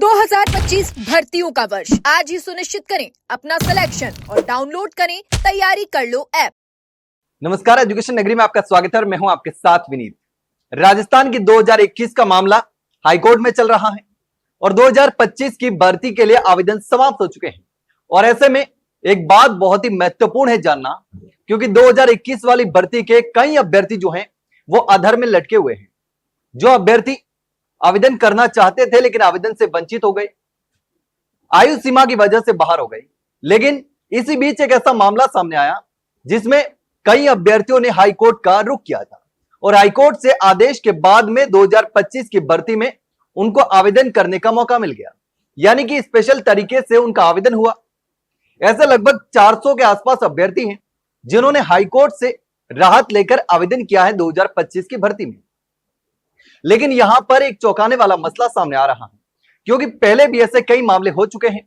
2025 भर्तियों का वर्ष आज ही सुनिश्चित करें अपना सिलेक्शन और डाउनलोड करें तैयारी कर लो ऐप। नमस्कार, एजुकेशन नगरी में आपका स्वागत है और मैं हूं आपके साथ विनीत। राजस्थान की 2021 का मामला हाईकोर्ट में चल रहा है और 2025 की भर्ती के लिए आवेदन समाप्त हो चुके हैं। और ऐसे में एक बात बहुत ही महत्वपूर्ण है जानना, क्योंकि 2021 वाली भर्ती के कई अभ्यर्थी जो हैं वो अधर में लटके हुए हैं। जो अभ्यर्थी आवेदन करना चाहते थे लेकिन आवेदन से वंचित हो गए, आयु सीमा की वजह से बाहर हो गए। लेकिन इसी बीच एक ऐसा मामला सामने आया जिसमें कई अभ्यर्थियों ने हाईकोर्ट का रुख किया था और हाईकोर्ट से आदेश के बाद में 2025 की भर्ती में उनको आवेदन करने का मौका मिल गया, यानी कि स्पेशल तरीके से उनका आवेदन हुआ। ऐसे लगभग 400 के आसपास अभ्यर्थी हैं जिन्होंने हाईकोर्ट से राहत लेकर आवेदन किया है 2025 की भर्ती में। लेकिन यहां पर एक चौंकाने वाला मसला सामने आ रहा है, क्योंकि पहले भी ऐसे कई मामले हो चुके हैं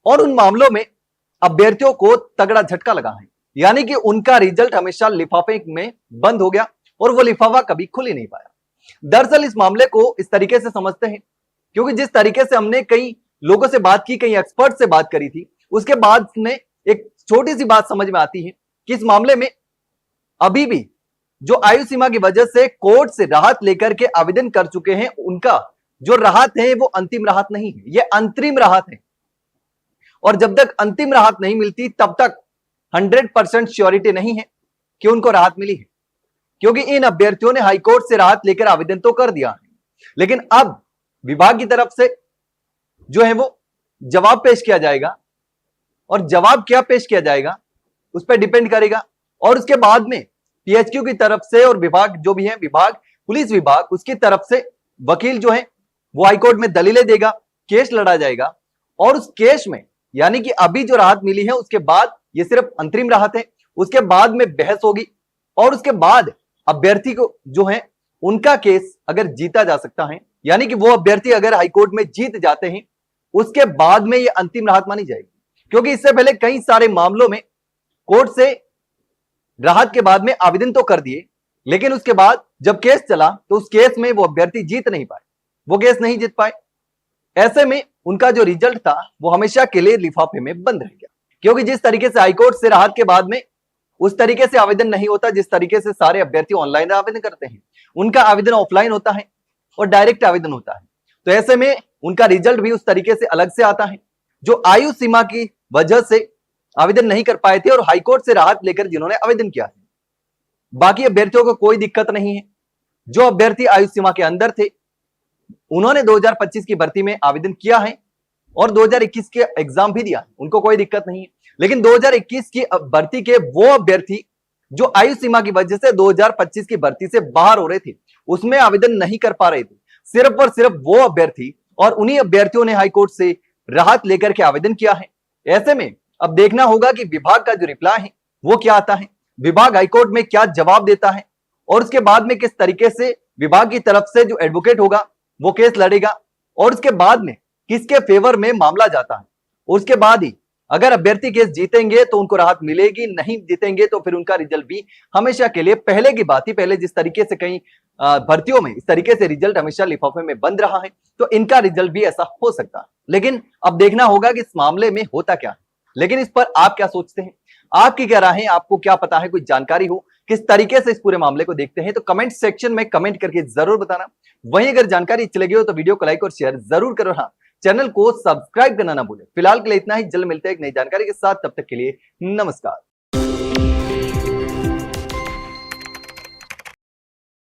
और उन मामलों में अभ्यर्थियों को तगड़ा झटका लगा है, यानी कि उनका रिजल्ट हमेशा लिफाफे में बंद हो गया और वो लिफाफा कभी खुल ही नहीं पाया। दरअसल इस मामले को इस तरीके से समझते हैं, क्योंकि जिस तरीके से हमने कई लोगों से बात की, कई एक्सपर्ट से बात करी थी, उसके बाद में एक छोटी सी बात समझ में आती है कि इस मामले में अभी भी जो आयु सीमा की वजह से कोर्ट से राहत लेकर के आवेदन कर चुके हैं, उनका जो राहत है वो अंतिम राहत नहीं है, ये अंतरिम राहत है। और जब तक अंतिम राहत नहीं मिलती तब तक 100% श्योरिटी नहीं है कि उनको राहत मिली है, क्योंकि इन अभ्यर्थियों ने हाईकोर्ट से राहत लेकर आवेदन तो कर दिया है, लेकिन अब विभाग की तरफ से जो है वो जवाब पेश किया जाएगा और जवाब क्या पेश किया जाएगा उस पर डिपेंड करेगा। और उसके बाद में पीएचक्यू की तरफ से और विभाग जो भी है, विभाग पुलिस विभाग, उसकी तरफ से वकील जो है वो हाईकोर्ट में दलीलें देगा, केस लड़ा जाएगा और उस केस में यानी कि अभी जो राहत मिली है उसके बाद ये सिर्फ अंतरिम राहत है, उसके बाद में बहस होगी और उसके बाद अभ्यर्थी को जो है उनका केस अगर जीता जा सकता है, यानी कि वो अभ्यर्थी अगर हाईकोर्ट में जीत जाते हैं, उसके बाद में ये अंतिम राहत मानी जाएगी। क्योंकि इससे पहले कई सारे मामलों में कोर्ट से राहत के बाद में आवेदन तो कर दिए, लेकिन उसके बाद जब केस चला तो उस केस में वो अभ्यर्थी जीत नहीं पाए, वो केस नहीं जीत पाए। ऐसे में उनका जो रिजल्ट था वो हमेशा के लिए लिफाफे में बंद रह गया, क्योंकि जिस तरीके से हाईकोर्ट से राहत के बाद में उस तरीके से आवेदन नहीं होता जिस तरीके से सारे अभ्यर्थी ऑनलाइन आवेदन करते हैं, उनका आवेदन ऑफलाइन होता है और डायरेक्ट आवेदन होता है। तो ऐसे में उनका रिजल्ट भी उस तरीके से अलग से आता है। जो आयु सीमा की वजह से आवेदन नहीं कर पाए थे और हाईकोर्ट से राहत लेकर जिन्होंने आवेदन किया है, बाकी अभ्यर्थियों को कोई दिक्कत नहीं है। जो अभ्यर्थी आयु सीमा के अंदर थे उन्होंने 2025 की भर्ती में आवेदन किया है और 2021 के एग्जाम भी दिया है, उनको कोई दिक्कत नहीं है। लेकिन 2021 की भर्ती के वो अभ्यर्थी जो आयु सीमा की वजह से 2025 की भर्ती से बाहर हो रहे थे, उसमें आवेदन नहीं कर पा रहे थे, सिर्फ और सिर्फ वो अभ्यर्थी, और उन्हीं अभ्यर्थियों ने हाईकोर्ट से राहत लेकर के आवेदन किया है। ऐसे में अब देखना होगा कि विभाग का जो रिप्लाई है वो क्या आता है, विभाग हाईकोर्ट में क्या जवाब देता है और उसके बाद में किस तरीके से विभाग की तरफ से जो एडवोकेट होगा वो केस लड़ेगा और उसके बाद में किसके फेवर में मामला जाता है। उसके बाद ही अगर अभ्यर्थी केस जीतेंगे तो उनको राहत मिलेगी, नहीं जीतेंगे तो फिर उनका रिजल्ट भी हमेशा के लिए पहले की बात ही, पहले जिस तरीके से कई भर्तियों में इस तरीके से रिजल्ट हमेशा लिफाफे में बंद रहा है, तो इनका रिजल्ट भी ऐसा हो सकता है। लेकिन अब देखना होगा कि इस मामले में होता क्या है। लेकिन इस पर आप क्या सोचते हैं, आपकी क्या राय है, आपको क्या पता है, कोई जानकारी हो, किस तरीके से इस पूरे मामले को देखते हैं, तो कमेंट सेक्शन में कमेंट करके जरूर बताना। वहीं अगर जानकारी अच्छी लगी हो तो वीडियो को लाइक और शेयर जरूर करो। हाँ, चैनल को सब्सक्राइब करना ना भूलें। फिलहाल के लिए इतना ही, जल्द मिलते हैं एक नई जानकारी के साथ, तब तक के लिए नमस्कार।